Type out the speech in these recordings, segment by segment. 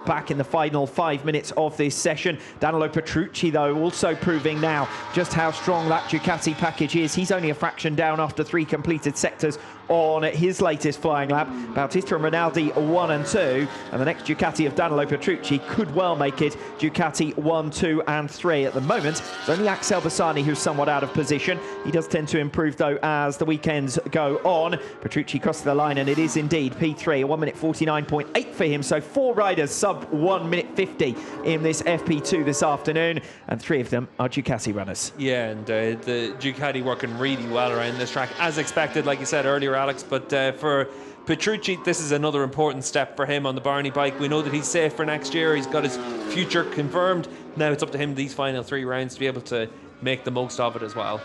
back in the final 5 minutes of this session. Danilo Petrucci, though, also proving now just how strong that Ducati package is. He's only a fraction down after 3 completed sectors on his latest flying lap. Bautista and Rinaldi 1 and 2, and the next Ducati of Danilo Petrucci could well make it Ducati 1, 2 and 3. At the moment, it's only Axel Bassani who's somewhat out of position. He does tend to improve, though, as the weekends go on. Petrucci crosses the line, and it is indeed P3, a 1 minute 49.8 for him. So 4 riders sub 1 minute 50 in this FP2 this afternoon, and 3 of them are Ducati runners. Yeah, and the Ducati working really well around this track, as expected, like you said earlier, Alex. But for Petrucci, this is another important step for him on the Barney bike. We know that he's safe for next year. He's got his future confirmed. Now it's up to him these final 3 rounds to be able to make the most of it as well.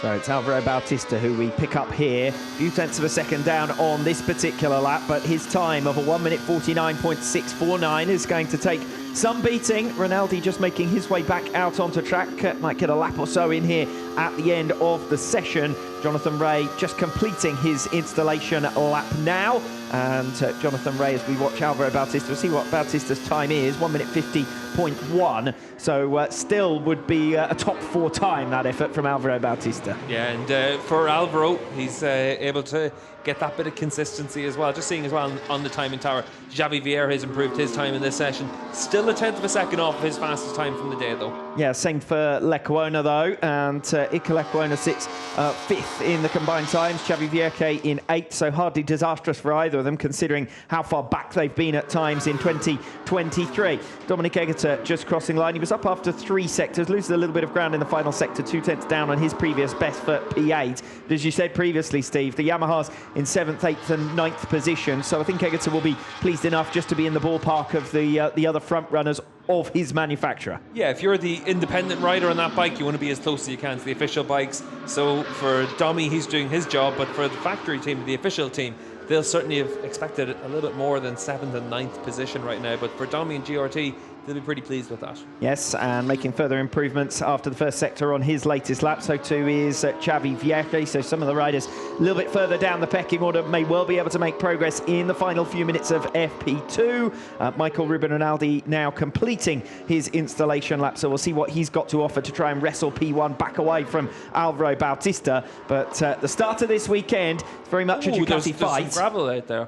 So it's Alvaro Bautista who we pick up here. A few tenths of a second down on this particular lap, but his time of a 1 minute 49.649 is going to take some beating. Rinaldi just making his way back out onto track. Might get a lap or so in here at the end of the session. Jonathan Rea just completing his installation lap now. And Jonathan Rea, as we watch Alvaro Bautista, we'll see what Bautista's time is, 1 minute 50.1. So still would be a top 4 time, that effort from Alvaro Bautista. Yeah, and for Alvaro, he's able to get that bit of consistency as well. Just seeing as well on the timing tower, Xavi Vieira has improved his time in this session. Still a 1/10 of a second off his fastest time from the day, though. Yeah, same for Lecuona, though. And Iker Lecuona sits 5th in the combined times. Xavi Vieira in 8th, so hardly disastrous for either of them, considering how far back they've been at times in 2023. Dominic Egerter just crossing line. He was up after 3 sectors, loses a little bit of ground in the final sector, 2 tenths down on his previous best for P8. But as you said previously, Steve, the Yamahas in 7th, 8th and 9th position, so I think Egerter will be pleased enough just to be in the ballpark of the other front runners of his manufacturer. Yeah, if you're the independent rider on that bike, you want to be as close as you can to the official bikes. So for Domi, he's doing his job, but for the factory team, the official team, they'll certainly have expected a little bit more than 7th and 9th position right now. But for Domi and GRT, they'll be pretty pleased with that. Yes, and making further improvements after the first sector on his latest lap. So too is Xavi Vieira. So some of the riders a little bit further down the pecking order may well be able to make progress in the final few minutes of FP2. Michael Ruben Rinaldi now completing his installation lap. So we'll see what he's got to offer to try and wrestle P1 back away from Alvaro Bautista. But the start of this weekend is very much a Ducati fight. There's some gravel out there.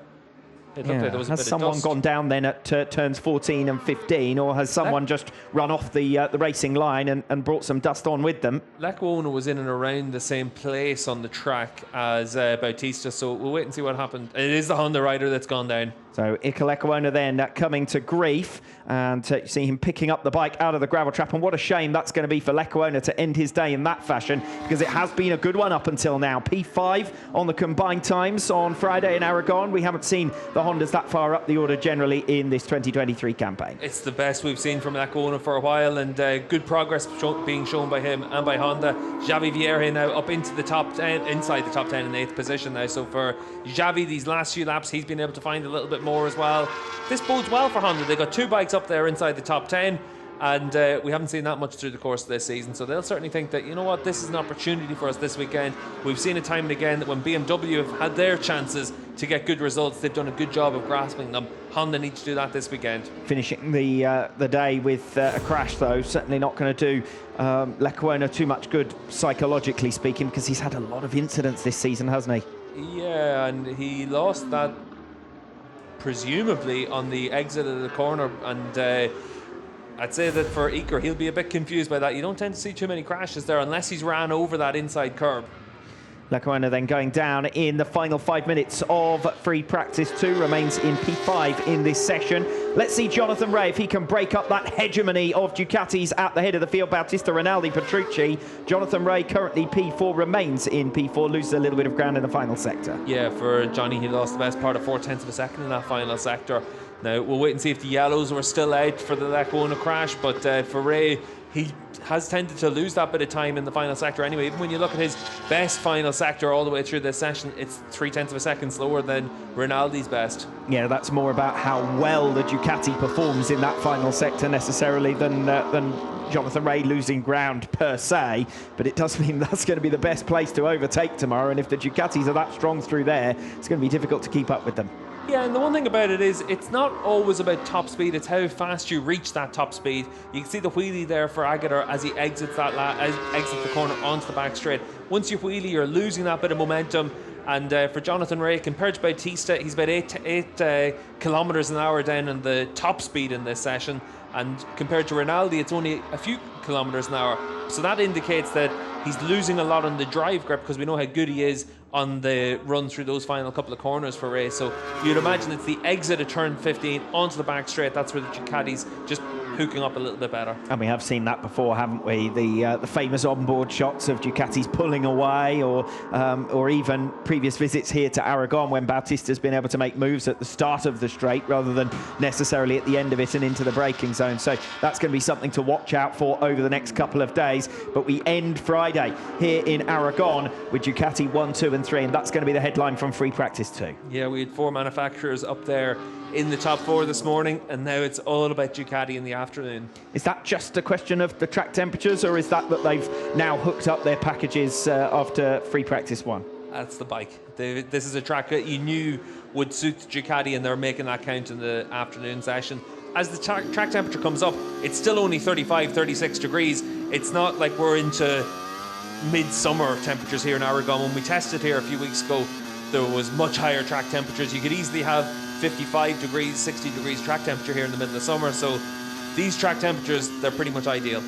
Yeah. Has someone gone down then at turns 14 and 15, or has someone just run off the racing line and brought some dust on with them? Lecuona was in and around the same place on the track as Bautista, so we'll wait and see what happened. It is the Honda rider that's gone down. So Iker Lecuona then coming to grief, and you see him picking up the bike out of the gravel trap, and what a shame that's going to be for Lecuona to end his day in that fashion, because it has been a good one up until now. P5 on the combined times on Friday in Aragon. We haven't seen the Hondas that far up the order generally in this 2023 campaign. It's the best we've seen from Lecuona for a while, and good progress being shown by him and by Honda. Xavi Vieira now up into the top 10, inside the top 10 in 8th position now. So for Xavi, these last few laps, he's been able to find a little bit more as well. This bodes well for Honda. They've got 2 bikes up there inside the top 10, and we haven't seen that much through the course of this season, so they'll certainly think that, you know what, this is an opportunity for us this weekend. We've seen it time and again that when BMW have had their chances to get good results, they've done a good job of grasping them. Honda needs to do that this weekend. Finishing the day with a crash, though, certainly not going to do Lecuona too much good psychologically speaking, because he's had a lot of incidents this season, hasn't he? Yeah, and he lost that presumably on the exit of the corner, and I'd say that for Iker, he'll be a bit confused by that. You don't tend to see too many crashes there unless he's ran over that inside curb. Lecuona then going down in the final 5 minutes of free practice 2, remains in P5 in this session. Let's see Jonathan Rea if he can break up that hegemony of Ducatis at the head of the field. Bautista, Rinaldi, Petrucci. Jonathan Rea currently P4, remains in P4, loses a little bit of ground in the final sector. Yeah, for Johnny, he lost the best part of 4/10 of a second in that final sector. Now, we'll wait and see if the yellows were still out for the Lecuona crash, but for Rea, he has tended to lose that bit of time in the final sector anyway. Even when you look at his best final sector all the way through this session, it's 0.3 of a second slower than Rinaldi's best. Yeah, that's more about how well the Ducati performs in that final sector necessarily than Jonathan Rea losing ground per se, but it does mean that's going to be the best place to overtake tomorrow, and if the Ducatis are that strong through there, it's going to be difficult to keep up with them. Yeah, and the one thing about it is it's not always about top speed, it's how fast you reach that top speed. You can see the wheelie there for Aguilar as he exits exits the corner onto the back straight. Once you wheelie, you're losing that bit of momentum. And for Jonathan Rea, compared to Bautista, he's about 8 kilometers an hour down in the top speed in this session. And compared to Rinaldi, it's only a few kilometers an hour. So that indicates that he's losing a lot on the drive grip, because we know how good he is on the run through those final couple of corners for Rea. So you'd imagine it's the exit of turn 15 onto the back straight. That's where the Ducati's just hooking up a little bit better. And we have seen that before, haven't we? The famous onboard shots of Ducatis pulling away, or even previous visits here to Aragon when Bautista's been able to make moves at the start of the straight rather than necessarily at the end of it and into the braking zone. So that's going to be something to watch out for over the next couple of days. But we end Friday here in Aragon with Ducati 1, 2 and 3, and that's going to be the headline from Free Practice 2. Yeah, we had 4 manufacturers up there in the top 4 this morning, and now it's all about Ducati in the afternoon. Is that just a question of the track temperatures, or is that they've now hooked up their packages after Free Practice 1? That's the bike. This is a track that you knew would suit Ducati, and they're making that count in the afternoon session. As the track temperature comes up, it's still only 35, 36 degrees. It's not like we're into midsummer temperatures here in Aragon. When we tested here a few weeks ago, there was much higher track temperatures. You could easily have 55 degrees, 60 degrees track temperature here in the middle of summer. So these track temperatures, they're pretty much ideal.